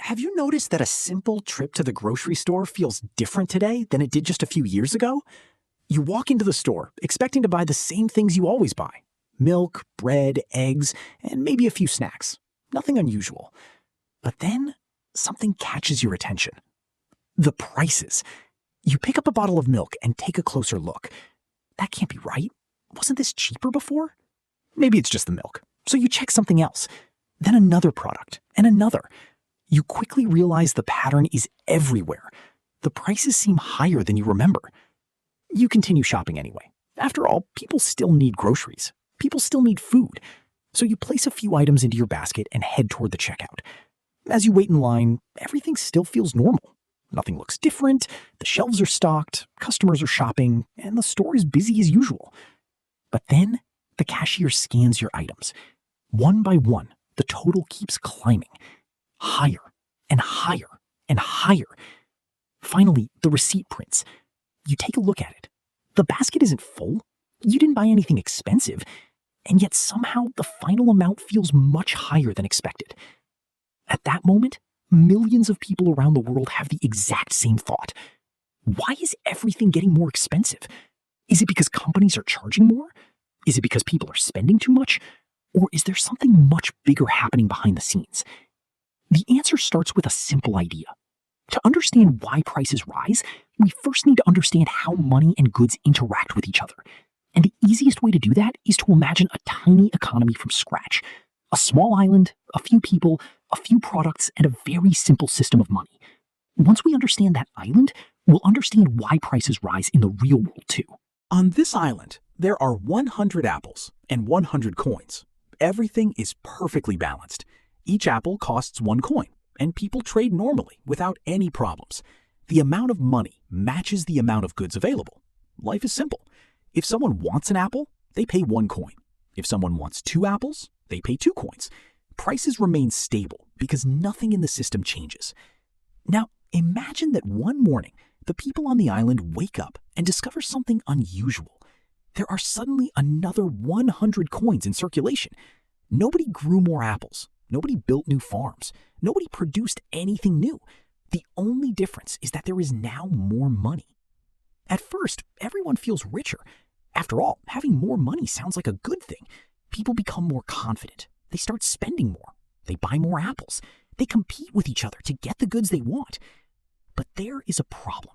Have you noticed that a simple trip to the grocery store feels different today than it did just a few years ago? You walk into the store expecting to buy the same things you always buy: milk, bread, eggs, and maybe a few snacks. Nothing unusual. But then something catches your attention. The prices. You pick up a bottle of milk and take a closer look. That can't be right. Wasn't this cheaper before? Maybe it's just the milk. So you check something else. Then another product, and another. You quickly realize the pattern is everywhere. The prices seem higher than you remember. You continue shopping anyway. After all, people still need groceries. People still need food. So you place a few items into your basket and head toward the checkout. As you wait in line, everything still feels normal. Nothing looks different, the shelves are stocked, customers are shopping, and the store is busy as usual. But then, the cashier scans your items. One by one, the total keeps climbing. Higher, and higher, and higher. Finally, the receipt prints. You take a look at it. The basket isn't full. You didn't buy anything expensive. And yet somehow the final amount feels much higher than expected. At that moment, millions of people around the world have the exact same thought. Why is everything getting more expensive? Is it because companies are charging more? Is it because people are spending too much? Or is there something much bigger happening behind the scenes? The answer starts with a simple idea. To understand why prices rise, we first need to understand how money and goods interact with each other. And the easiest way to do that is to imagine a tiny economy from scratch. A small island, a few people, a few products, and a very simple system of money. Once we understand that island, we'll understand why prices rise in the real world too. On this island, there are 100 apples and 100 coins. Everything is perfectly balanced. Each apple costs 1 coin, and people trade normally without any problems. The amount of money matches the amount of goods available. Life is simple. If someone wants an apple, they pay 1 coin. If someone wants 2 apples, they pay 2 coins. Prices remain stable because nothing in the system changes. Now, imagine that one morning, the people on the island wake up and discover something unusual. There are suddenly another 100 coins in circulation. Nobody grew more apples. Nobody built new farms. Nobody produced anything new. The only difference is that there is now more money. At first, everyone feels richer. After all, having more money sounds like a good thing. People become more confident. They start spending more. They buy more apples. They compete with each other to get the goods they want. But there is a problem.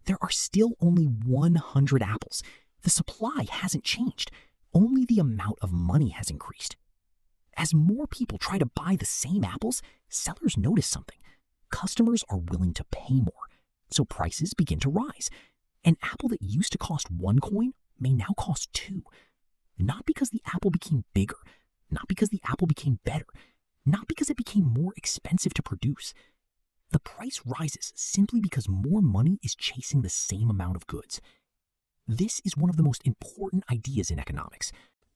There are still only 100 apples. The supply hasn't changed. Only the amount of money has increased. As more people try to buy the same apples, sellers notice something. Customers are willing to pay more, so prices begin to rise. An apple that used to cost 1 coin may now cost 2. Not because the apple became bigger, not because the apple became better, not because it became more expensive to produce. The price rises simply because more money is chasing the same amount of goods. This is one of the most important ideas in economics.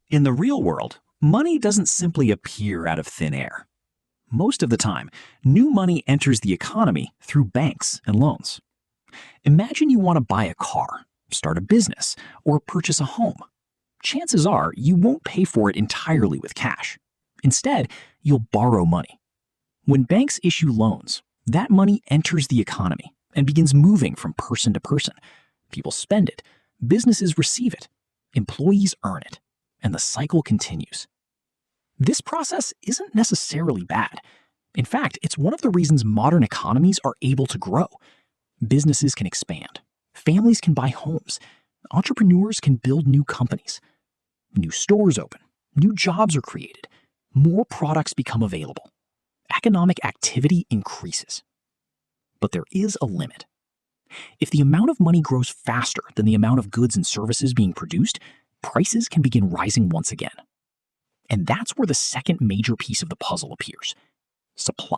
In the real world, money doesn't simply appear out of thin air. Most of the time, new money enters the economy through banks and loans. Imagine you want to buy a car, start a business, or purchase a home. Chances are you won't pay for it entirely with cash. Instead, you'll borrow money. When banks issue loans, that money enters the economy and begins moving from person to person. People spend it, businesses receive it, employees earn it, and the cycle continues. This process isn't necessarily bad. In fact, it's one of the reasons modern economies are able to grow. Businesses can expand. Families can buy homes. Entrepreneurs can build new companies. New stores open. New jobs are created. More products become available. Economic activity increases. But there is a limit. If the amount of money grows faster than the amount of goods and services being produced, prices can begin rising once again. And that's where the second major piece of the puzzle appears: supply.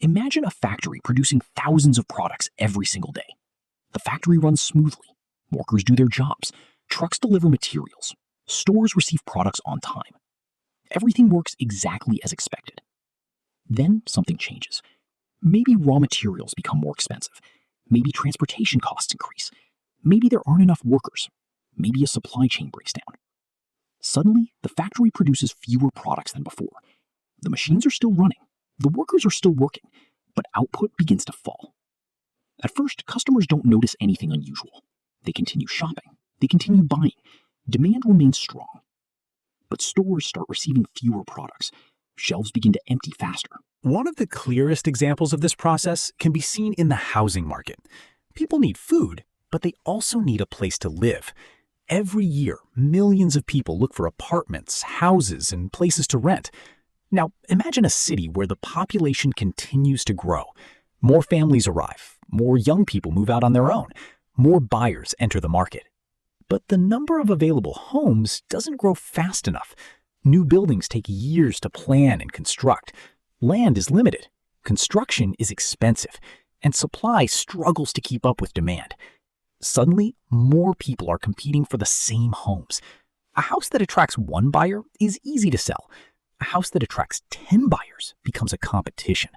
Imagine a factory producing thousands of products every single day. The factory runs smoothly. Workers do their jobs. Trucks deliver materials. Stores receive products on time. Everything works exactly as expected. Then something changes. Maybe raw materials become more expensive. Maybe transportation costs increase. Maybe there aren't enough workers. Maybe a supply chain breaks down. Suddenly, the factory produces fewer products than before. The machines are still running, The workers are still working, but output begins to fall. At first, customers don't notice anything unusual. They continue shopping. They continue buying. Demand remains strong. But stores start receiving fewer products. Shelves begin to empty faster. One of the clearest examples of this process can be seen in the housing market. People need food, but they also need a place to live. Every year, millions of people look for apartments, houses, and places to rent. Now, imagine a city where the population continues to grow. More families arrive, more young people move out on their own, more buyers enter the market. But the number of available homes doesn't grow fast enough. New buildings take years to plan and construct. Land is limited, construction is expensive, and supply struggles to keep up with demand. Suddenly, more people are competing for the same homes. A house that attracts one buyer is easy to sell. A house that attracts 10 buyers becomes a competition.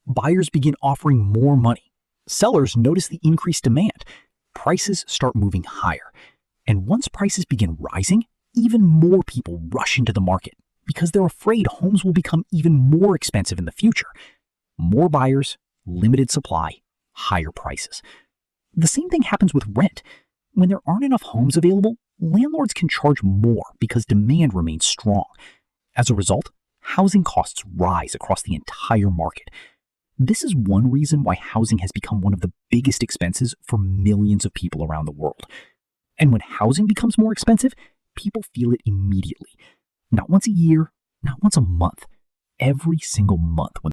Buyers begin offering more money. Sellers notice the increased demand. Prices start moving higher. And once prices begin rising, even more people rush into the market because they're afraid homes will become even more expensive in the future. More buyers, limited supply, higher prices. The same thing happens with rent. When there aren't enough homes available, landlords can charge more because demand remains strong. As a result, housing costs rise across the entire market. This is one reason why housing has become one of the biggest expenses for millions of people around the world. And when housing becomes more expensive, people feel it immediately. Not once a year, not once a month. Every single month when